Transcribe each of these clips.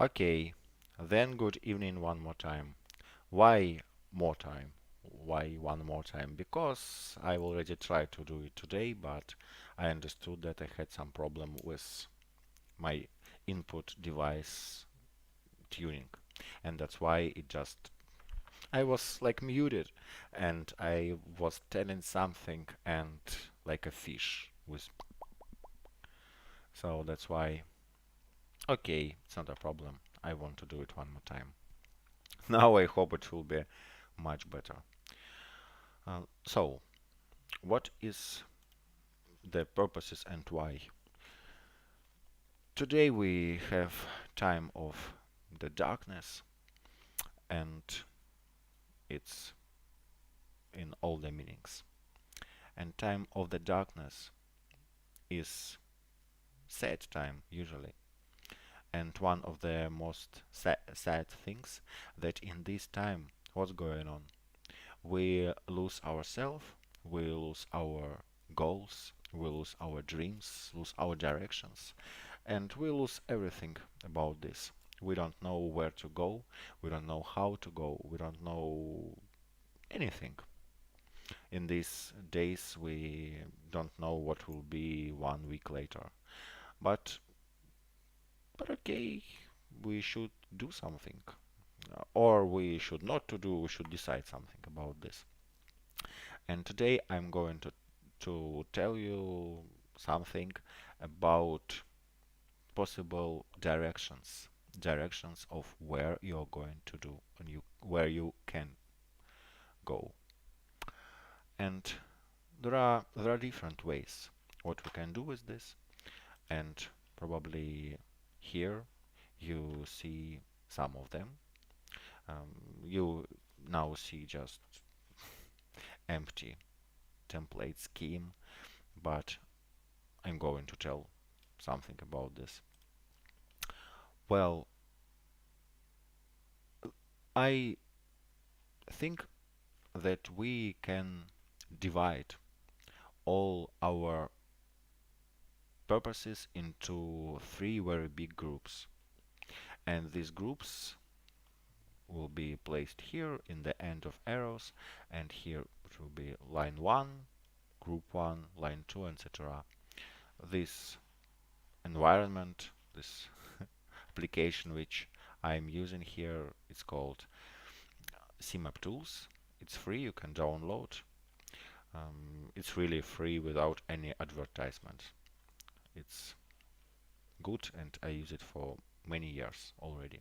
Okay, then good evening one more time. Why more time? Why one more time? Because I already tried to do it today, but I understood that I had some problem with my input device tuning, and that's why it just I was like muted, and I was telling something and like a fish with. So that's why. Okay, it's not a problem. I want to do it one more time. Now I hope it will be much better. So, what is the purposes and why? Today we have time of the darkness, and it's in all the meanings. And time of the darkness is sad time usually. And one of the most sad things that in this time, what's going on? We lose ourselves, we lose our goals, we lose our dreams, lose our directions, and we lose everything about this. We don't know where to go, we don't know how to go, we don't know anything. In these days, we don't know what will be 1 week later. But but okay, we should do something, or we should not to do. We should decide something about this. And today I'm going to tell you something about possible directions of where you're going to do and where you can go. And there are different ways what we can do with this, and probably here you see some of them. Um, you now see just empty template scheme, but I'm going to tell something about this. Well, I think that we can divide all our purposes into three very big groups. And these groups will be placed here in the end of arrows, and here it will be line 1, group 1, line 2, etc. This environment, this application which I'm using here, it's called CMap Tools. It's free, you can download. It's really free without any advertisement. It's good and I use it for many years already.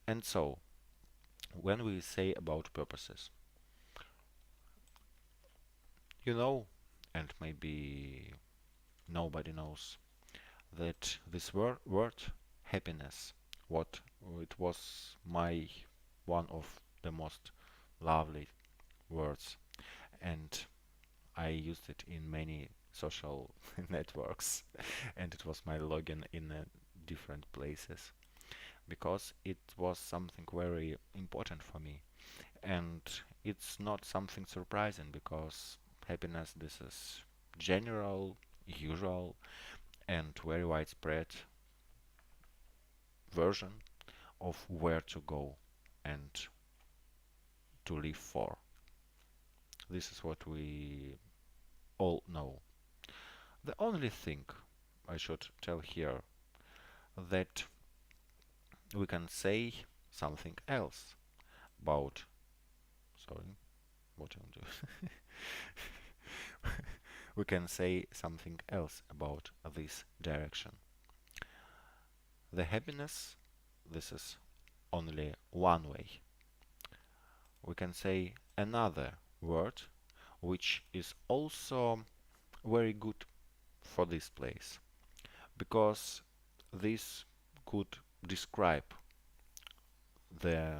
And so, when we say about purposes, you know, and maybe nobody knows, that this word happiness, what it was my one of the most lovely words, and I used it in many social networks, and it was my login in different places because it was something very important for me. And it's not something surprising because happiness, this is general, usual, and very widespread version of where to go and to live for. This is what we all know. The only thing I should tell here that we can say something else about. Sorry, what am I doing? We can say something else about this direction. The happiness, this is only one way. We can say another word which is also very good for this place because this could describe the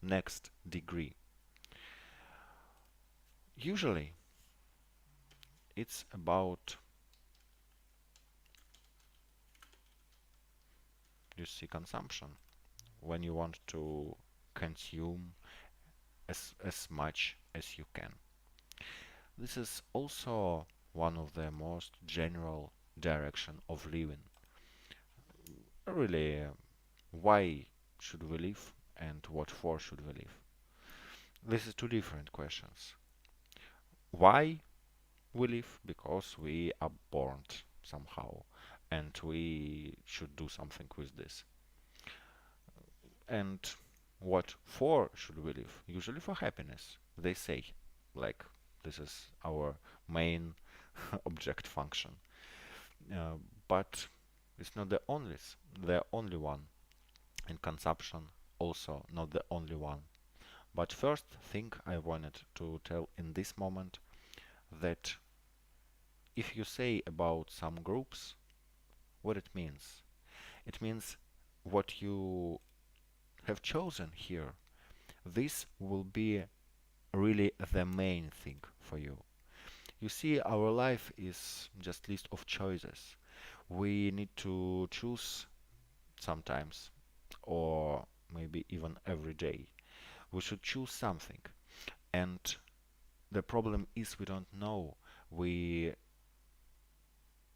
next degree. Usually it's about, you see, consumption, when you want to consume as much as you can. This is also one of the most general direction of living. really, why should we live and what for should we live? This is two different questions. Why we live? Because we are born somehow, and we should do something with this. And what for should we live? Usually for happiness, they say. Like, this is our main object function. Uh, but it's not the only one, and consumption also not the only one. But first thing I wanted to tell in this moment, that if you say about some groups, what it means. It means what you have chosen here. This will be really the main thing for you. You see, our life is just list of choices. We need to choose sometimes, or maybe even every day. We should choose something. And the problem is we don't know. We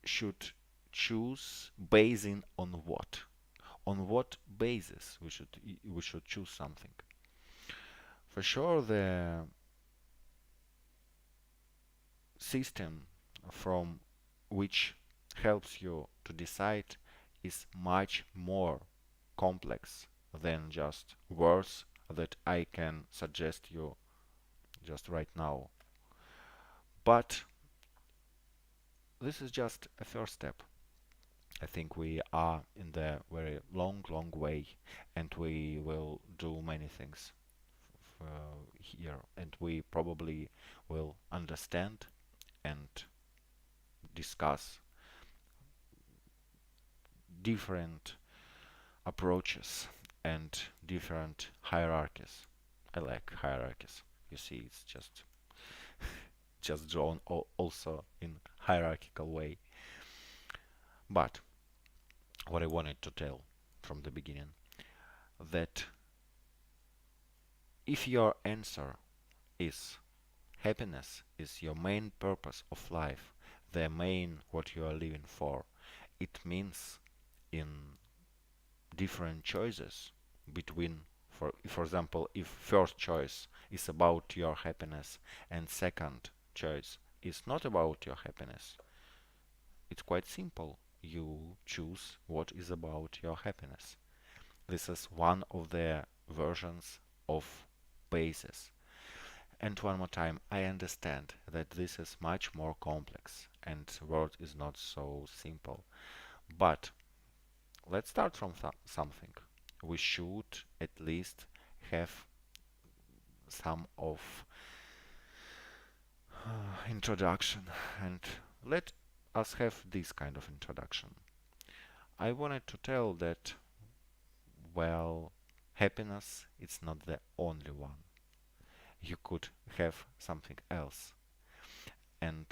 should choose basing on what? On what basis we should choose something? For sure, the system from which helps you to decide is much more complex than just words that I can suggest you just right now. But this is just a first step. I think we are in the very long, long way, and we will do many things here, and we probably will understand and discuss different approaches and different hierarchies. I like hierarchies. You see, it's just drawn also in hierarchical way. But what I wanted to tell from the beginning, that if your answer is happiness is your main purpose of life, the main what you are living for, it means in different choices between, for example, if first choice is about your happiness and second choice is not about your happiness, it's quite simple. You choose what is about your happiness. This is one of the versions of basis. And one more time, I understand that this is much more complex and word is not so simple. But let's start from something. We should at least have some of introduction, and let us have this kind of introduction. I wanted to tell that, well, happiness is not the only one. You could have something else. And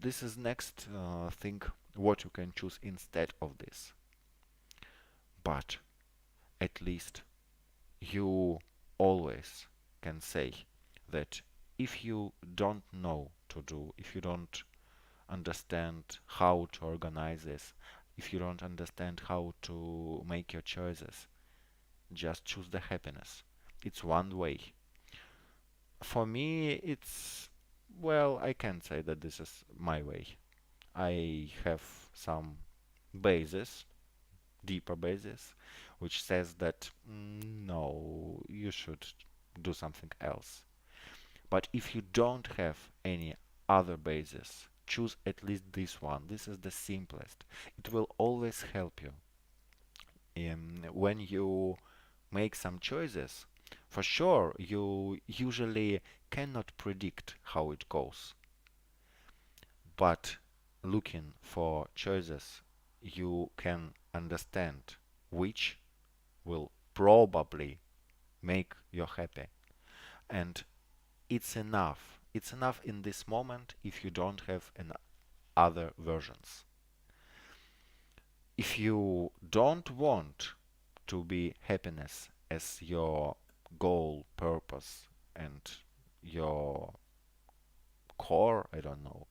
this is next thing what you can choose instead of this. But at least you always can say that if you don't know to do, if you don't understand how to organize this, if you don't understand how to make your choices, just choose the happiness. It's one way. For me, it's, well, I can't say that this is my way. I have some basis, deeper basis, which says that no, you should do something else. But if you don't have any other basis, choose at least this one. This is the simplest. It will always help you when you make some choices. For sure, you usually cannot predict how it goes, but looking for choices, you can understand which will probably make you happy. And it's enough. It's enough in this moment if you don't have an other versions. If you don't want to be happiness as your goal, purpose, and your core, I don't know,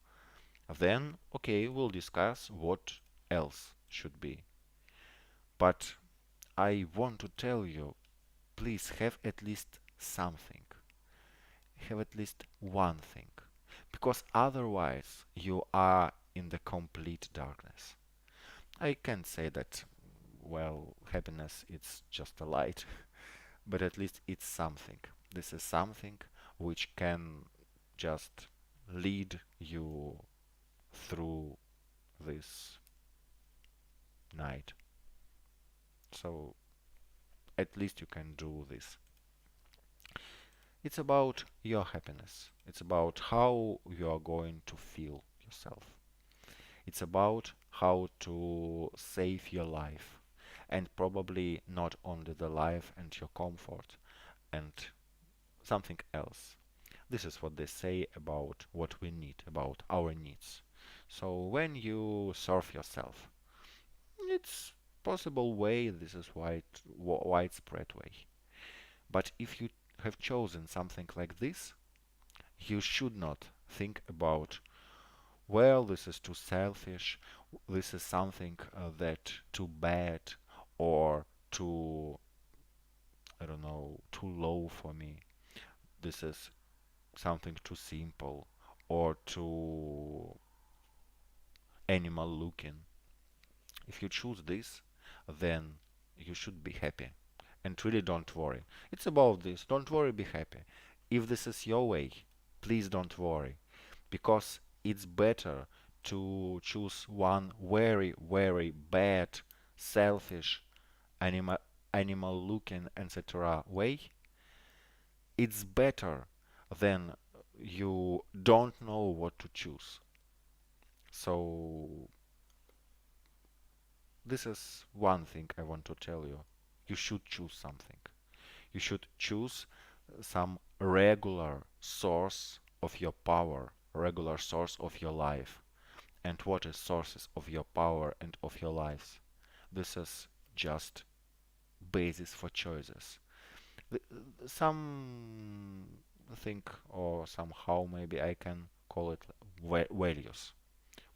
then okay, we'll discuss what else should be. But I want to tell you, please have at least something. Have at least one thing. Because otherwise you are in the complete darkness. I can't say that, well, happiness it's just a light, but at least it's something. This is something which can just lead you through this night. So at least you can do this. It's about your happiness. It's about how you are going to feel yourself. It's about how to save your life. And probably not only the life and your comfort and something else. This is what they say about what we need, about our needs. So when you serve yourself, it's possible way, this is widespread way. But if you have chosen something like this, you should not think about, well, this is too selfish, this is something that too bad or too, I don't know, too low for me. This is something too simple or too animal looking. If you choose this, then you should be happy. And really don't worry. It's about this. Don't worry, be happy. If this is your way, please don't worry. Because it's better to choose one very, very bad, selfish, animal, animal looking, etc. way. It's better than you don't know what to choose. So, this is one thing I want to tell you. You should choose something. You should choose some regular source of your power, regular source of your life. And what is sources of your power and of your lives? This is just basis for choices. Some think or somehow maybe I can call it values.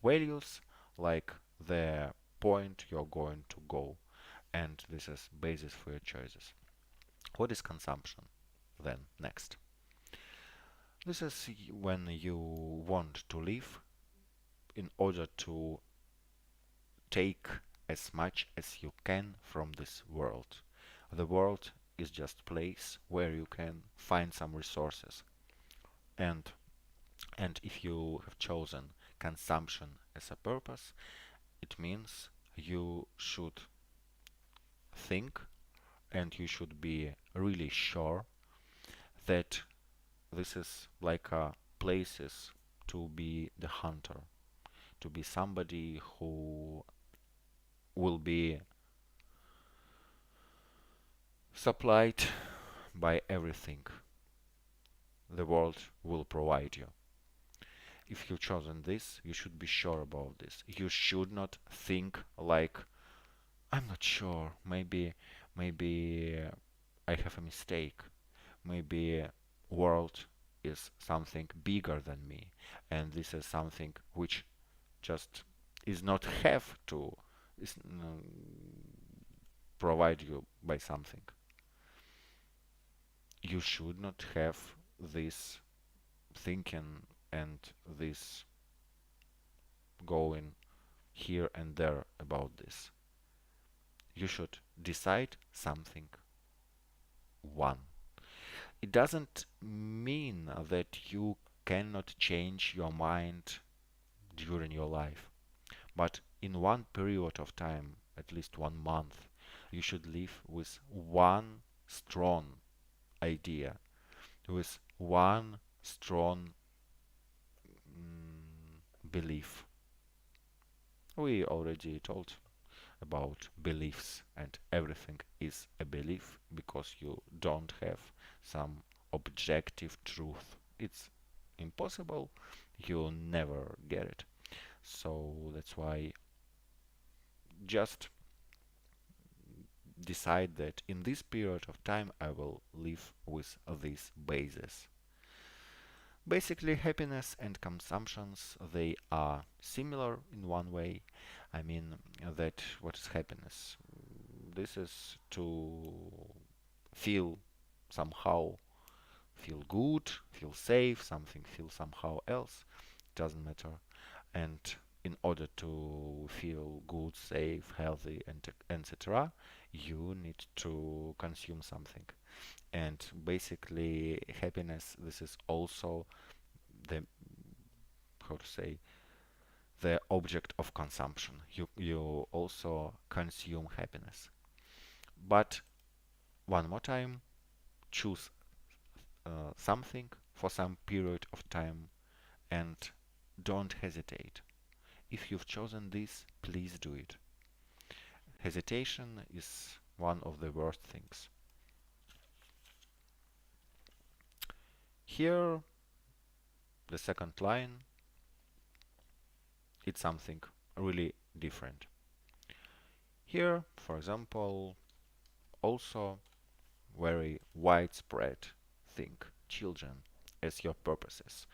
Values like the point you're going to go, and this is basis for your choices. What is consumption then next? This is when you want to live in order to take as much as you can from this world. The world is just place where you can find some resources. And and if you have chosen consumption as a purpose, it means you should think and you should be really sure that this is like a places to be the hunter, to be somebody who will be supplied by everything the world will provide you. If you've chosen this, you should be sure about this. You should not think like, I'm not sure, maybe I have a mistake. Maybe world is something bigger than me, and this is something which just is not have to is provide you by something. You should not have this thinking and this going here and there about this. You should decide something one. It doesn't mean that you cannot change your mind during your life, but in one period of time, at least 1 month, you should live with one strong idea, with one strong belief. We already told about beliefs, and everything is a belief because you don't have some objective truth. It's impossible, you'll never get it. So that's why just decide that in this period of time I will live with this basis. Basically, happiness and consumptions, they are similar in one way. I mean, that what is happiness? This is to feel somehow, feel good, feel safe, something feel somehow else, doesn't matter. And in order to feel good, safe, healthy, and etc., you need to consume something. And basically, happiness, this is also the, how to say, the object of consumption. You also consume happiness. But one more time, choose something for some period of time and don't hesitate. If you've chosen this, please do it. Hesitation is one of the worst things. Here, the second line, it's something really different. Here, for example, also very widespread thing, children as your purposes.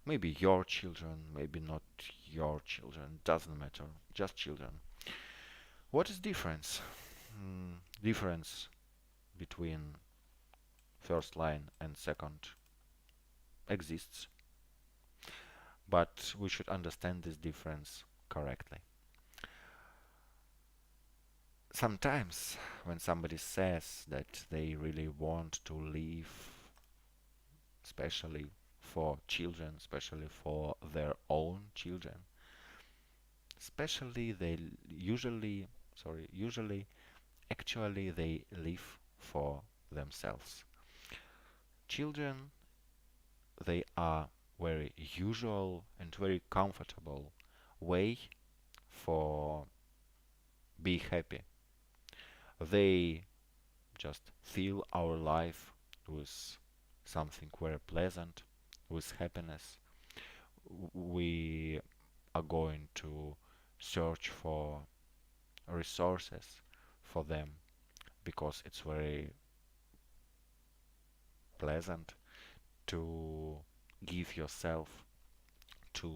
Maybe your children, maybe not your children, doesn't matter, just children. What is difference? Difference between first line and second exists, but we should understand this difference correctly. Sometimes when somebody says that they really want to live, especially for children, especially for their own children, especially they usually actually they live for themselves. Children, they are very usual and very comfortable way for be happy. They just fill our life with something very pleasant, with happiness. We are going to search for resources for them because it's very pleasant to give yourself to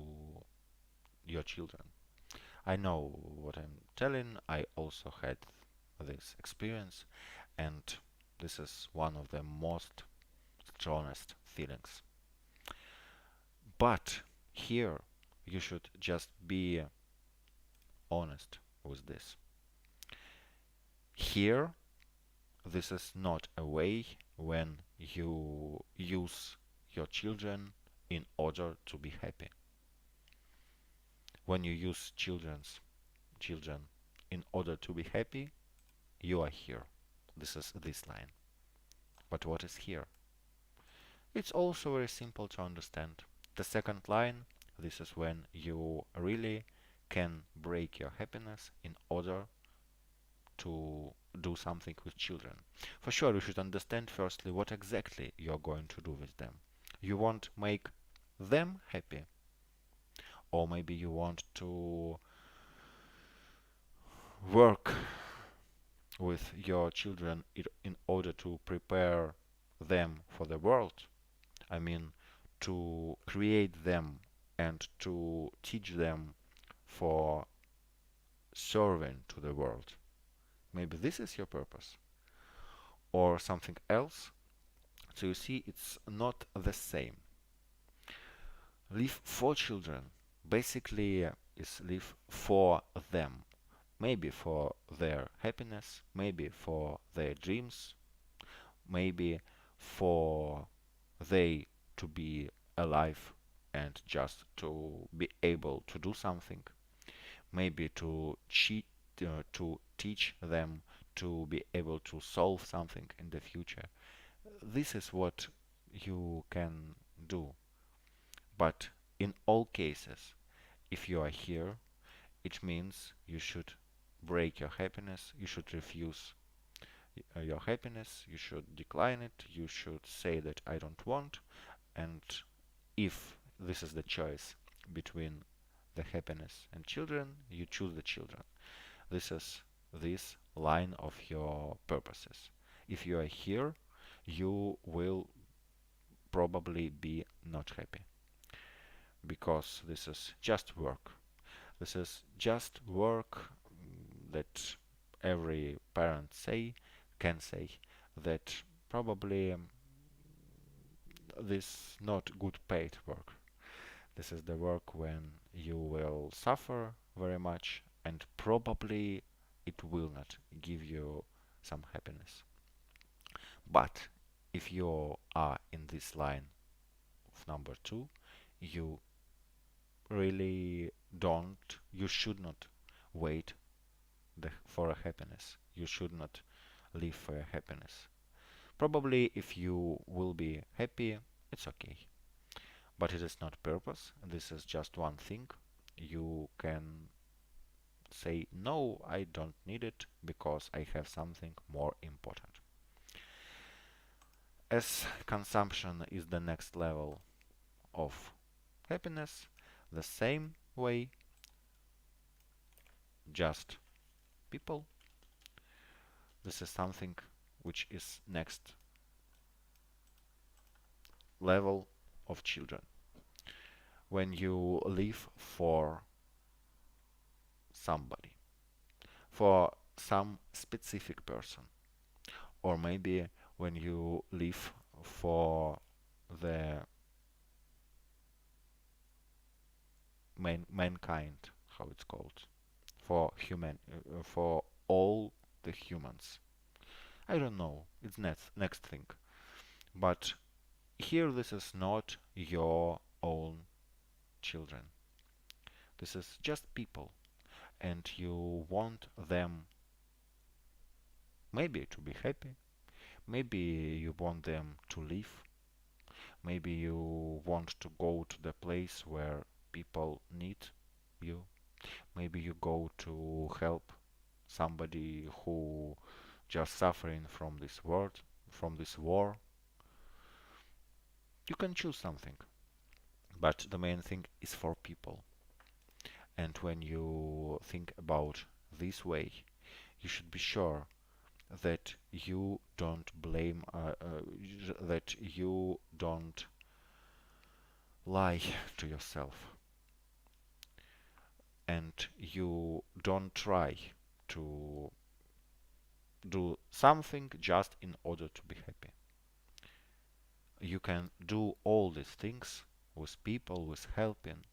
your children. I know what I'm telling. I also had this experience, and this is one of the most strongest feelings. But here you should just be honest with this. Here, this is not a way when you use your children in order to be happy. When you use children in order to be happy, you are here. This is this line. But what is here? It's also very simple to understand. The second line, this is when you really can break your happiness in order to do something with children. For sure, you should understand firstly what exactly you're going to do with them. You want make them happy, or maybe you want to work with your children in order to prepare them for the world. I mean, to create them and to teach them for serving to the world. Maybe this is your purpose, or something else. So you see, it's not the same. Live for children basically is live for them. Maybe for their happiness, maybe for their dreams, maybe for they to be alive and just to be able to do something, maybe to teach them to be able to solve something in the future. This is what you can do. But in all cases, if you are here, it means you should break your happiness, you should refuse your happiness, you should decline it, you should say that I don't want, and if this is the choice between the happiness and children, you choose the children. This is this line of your purposes. If you are here, you will probably be not happy because this is just work. This is just work that every parent can say that probably this not good paid work. This is the work when you will suffer very much and probably it will not give you some happiness. But if you are in this line of number two, you really you should not wait for a happiness. You should not live for a happiness. Probably if you will be happy, it's okay. But it is not purpose. This is just one thing. You can say, no, I don't need it because I have something more important. As consumption is the next level of happiness, the same way, just people. This is something which is next level of children. When you live for somebody, for some specific person, or maybe when you live for the mankind, how it's called, for all the humans. I don't know, it's next thing. But here this is not your own children. This is just people, and you want them maybe to be happy, maybe you want them to live, maybe you want to go to the place where people need you, maybe you go to help somebody who just suffering from this world, from this war. You can choose something, but the main thing is for people. And when you think about this way, you should be sure that you don't that you don't lie to yourself, and you don't try to do something just in order to be happy. You can do all these things with people, with helping,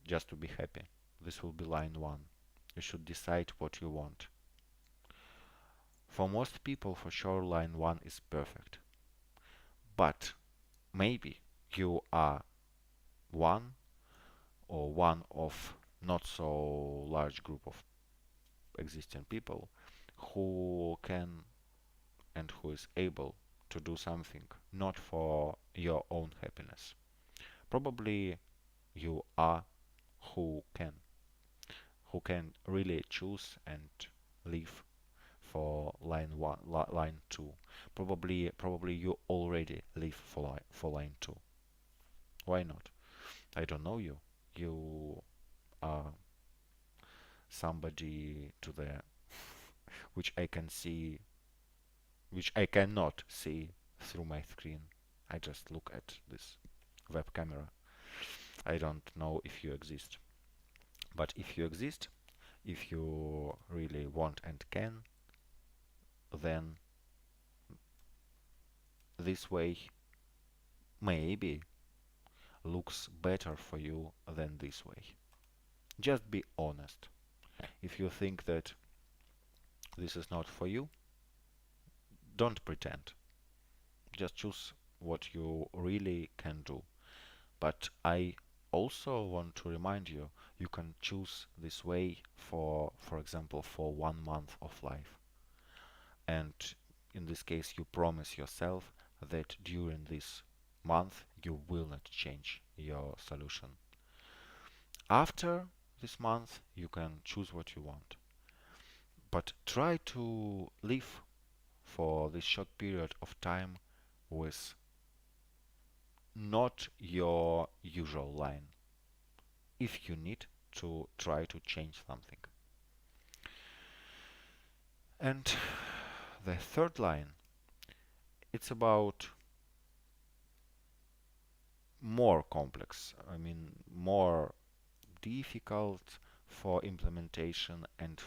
just to be happy. This will be line one. You should decide what you want. For most people, for sure, line one is perfect. But maybe you are one or one of not so large group of existing people who can and who is able to do something not for your own happiness. Probably you are who can who can really choose and live for line one, line two. Probably you already live for line two. Why not? I don't know you. You are somebody to the which I can see, which I cannot see through my screen. I just look at this web camera. I don't know if you exist. But if you exist, if you really want and can, then this way maybe looks better for you than this way. Just be honest. If you think that this is not for you, don't pretend. Just choose what you really can do. But I also want to remind you, you can choose this way for example, for 1 month of life. And in this case, you promise yourself that during this month you will not change your solution. After this month, you can choose what you want. But try to live for this short period of time with not your usual line if you need to try to change something. And the third line, it's about more complex. I mean, more difficult for implementation and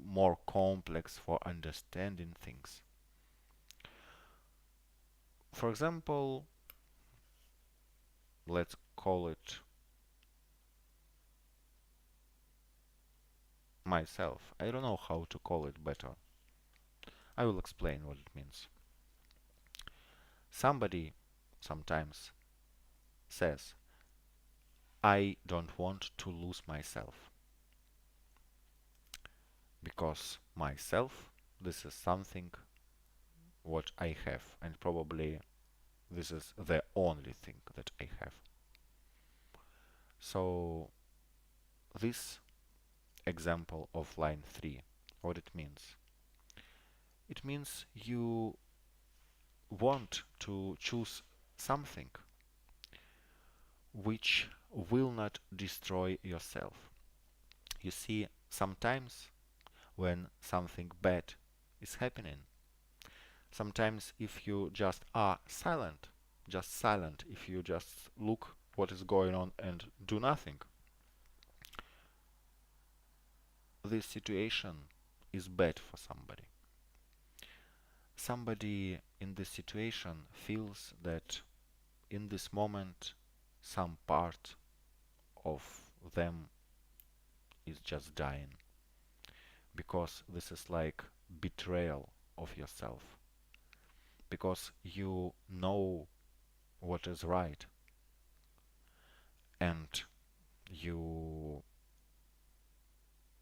more complex for understanding things. For example, let's call it myself. I don't know how to call it better. I will explain what it means. Somebody sometimes says, I don't want to lose myself because myself, this is something what I have, and probably this is the only thing that I have. So this example of line 3, what it means? It means you want to choose something which will not destroy yourself. You see, sometimes when something bad is happening, sometimes if you just are silent, just silent, if you just look what is going on and do nothing, this situation is bad for somebody. Somebody in this situation feels that in this moment some part of them is just dying because this is like betrayal of yourself, because you know what is right and you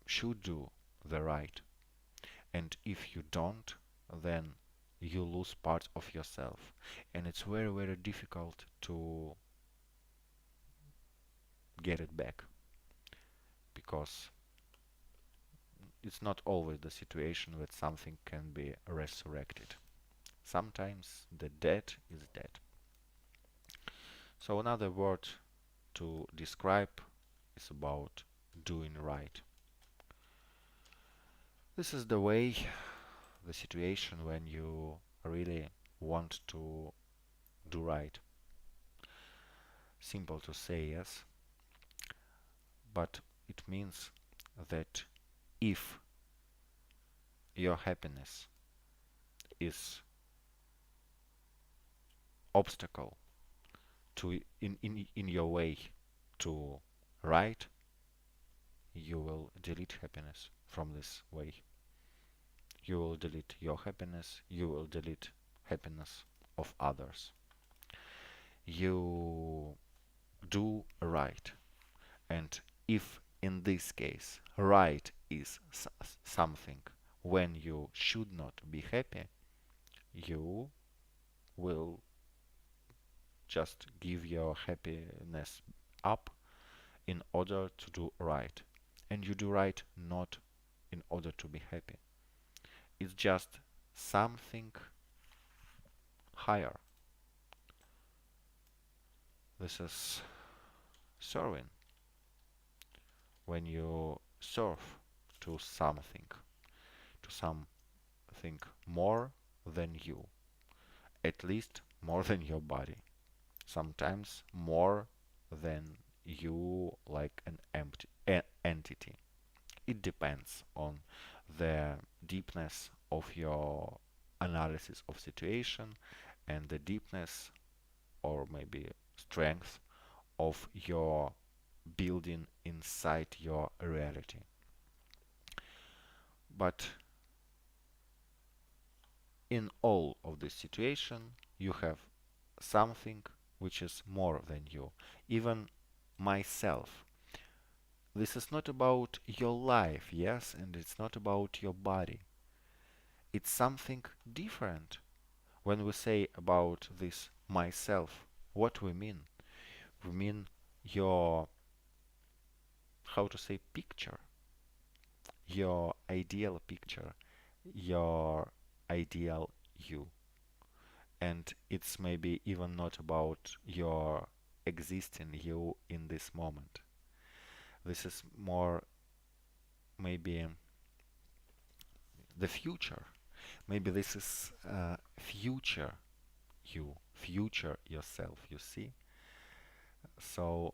should do the right, and if you don't, then you lose part of yourself, and it's very very difficult to get it back, because it's not always the situation that something can be resurrected. Sometimes the dead is dead. So another word to describe is about doing right. This is the way, the situation when you really want to do right. Simple to say, yes, but it means that if your happiness is obstacle to in your way to right, you will delete happiness from this way. You will delete your happiness, you will delete happiness of others. You do right, and if in this case right is something when you should not be happy, you will just give your happiness up in order to do right. And you do right not in order to be happy. It's just something higher. This is serving. When you serve to something, to something more than you, at least more than your body, sometimes more than you like an empty entity. It depends on the deepness of your analysis of situation and the deepness or maybe strength of your building inside your reality. But in all of this situation, you have something which is more than you. Even myself. This is not about your life, yes, and it's not about your body. It's something different. When we say about this myself, what we mean? We mean your, how to say, picture, your ideal picture, your ideal you. And it's maybe even not about your existing you in this moment. This is more maybe the future. Maybe this is future you, future yourself, you see? So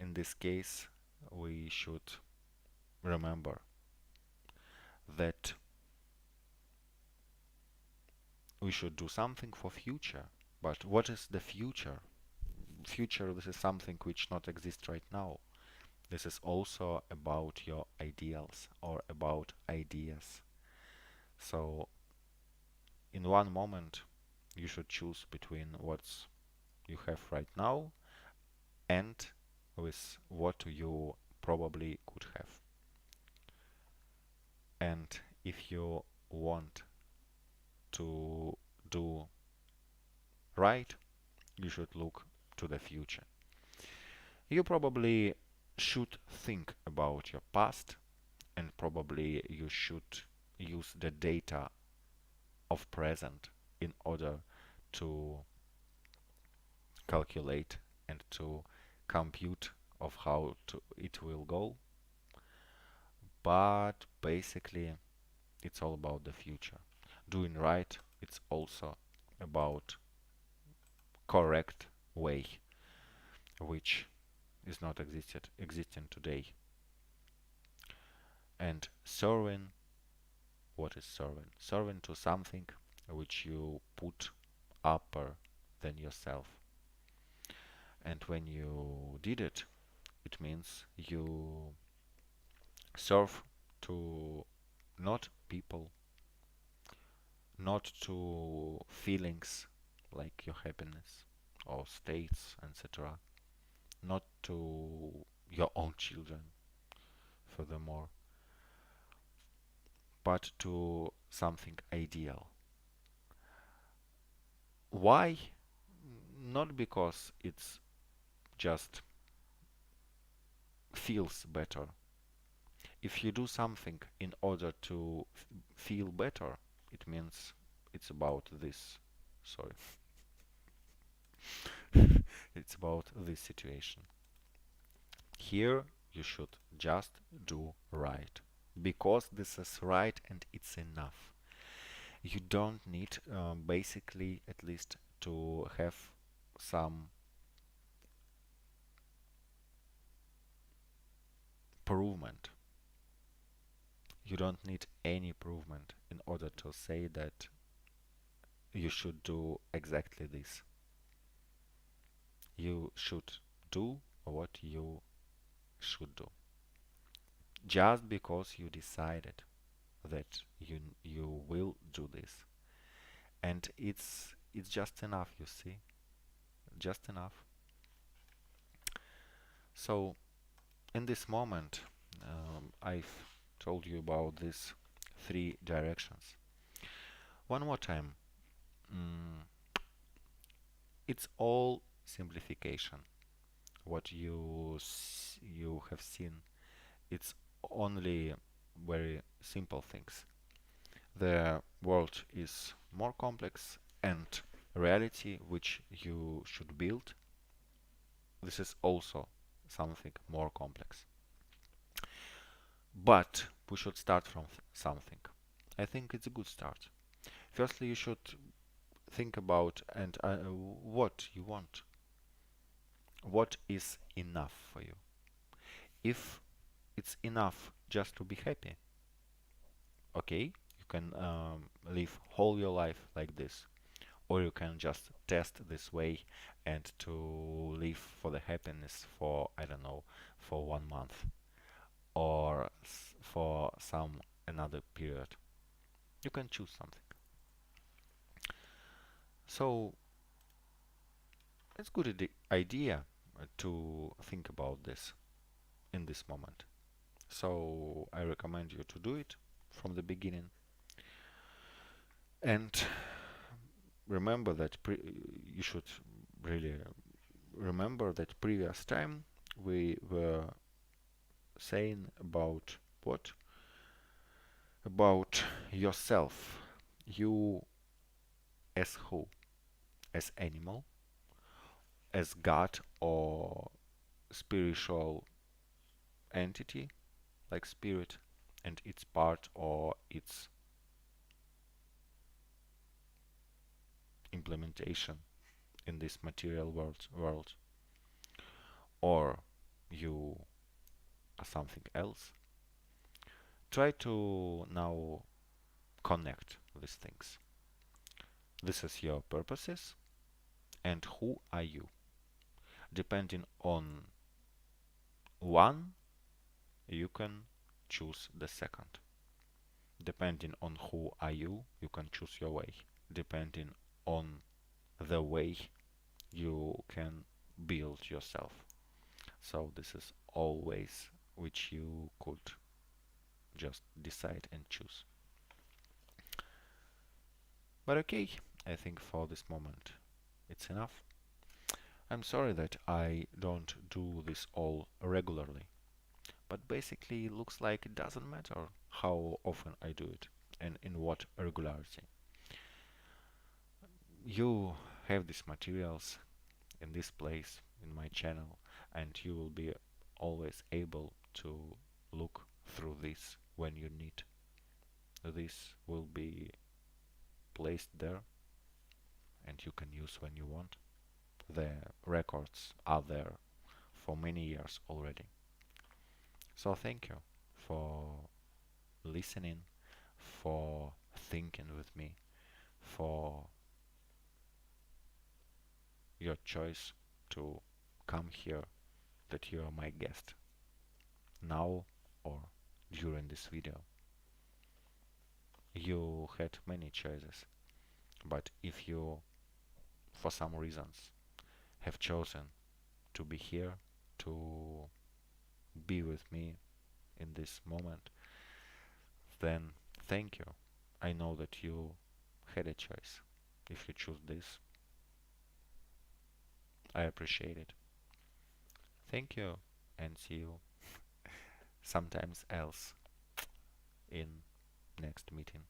in this case, we should remember that we should do something for future. But what is the future? Future, this is something which not exists right now. This is also about your ideals or about ideas. So in one moment, you should choose between what you have right now and with what you probably could have. And if you want to do right, you should look to the future. You probably should think about your past, and probably you should use the data of present in order to calculate and to compute of how it will go. But basically, it's all about the future. Doing right, it's also about correct way, which is not existing today. And serving, what is serving? Serving to something which you put upper than yourself. And when you did it, it means you serve to not people, not to feelings like your happiness or states, etc., not to your own children, furthermore, but to something ideal. Why? Not because it's just feels better. If you do something in order to feel better, it means it's about this. Sorry, it's about this situation. Here you should just do right because this is right and it's enough. You don't need basically at least to have some improvement. You don't need any improvement in order to say that you should do exactly this. You should do what you should do. Just because you decided that you will do this. And it's just enough, you see. Just enough. So in this moment, I've told you about these three directions. One more time. Mm, it's all simplification. What you have seen, it's only very simple things. The world is more complex, and reality which you should build, this is also something more complex. But we should start from something. I think it's a good start. Firstly, you should think about and what you want. What is enough for you? If it's enough just to be happy, okay, you can live whole your life like this, or you can just test this way and to live for the happiness for I don't know for 1 month or for some another period. You can choose something. So it's good idea to think about this in this moment. So I recommend you to do it from the beginning and remember that you should really remember that previous time we were saying about what? About yourself. You as who? As animal, as God or spiritual entity like spirit and its part or its implementation in this material world, or you are something else. Try to now connect these things. This is your purposes, and who are you? Depending on one, you can choose the second. Depending on who are you, you can choose your way. Depending on the way, you can build yourself. So this is always which you could just decide and choose. But okay, I think for this moment it's enough. I'm sorry that I don't do this all regularly, but basically it looks like it doesn't matter how often I do it and in what regularity. You have these materials in this place in my channel, and you will be always able to look through this when you need. This will be placed there and you can use when you want. The records are there for many years already. So thank you for listening, for thinking with me, for your choice to come here, that you are my guest now or during this video. You had many choices, but if you, for some reasons, have chosen to be here, to be with me in this moment, then thank you. I know that you had a choice. If you choose this, I appreciate it. Thank you, and see you sometimes else in next meeting.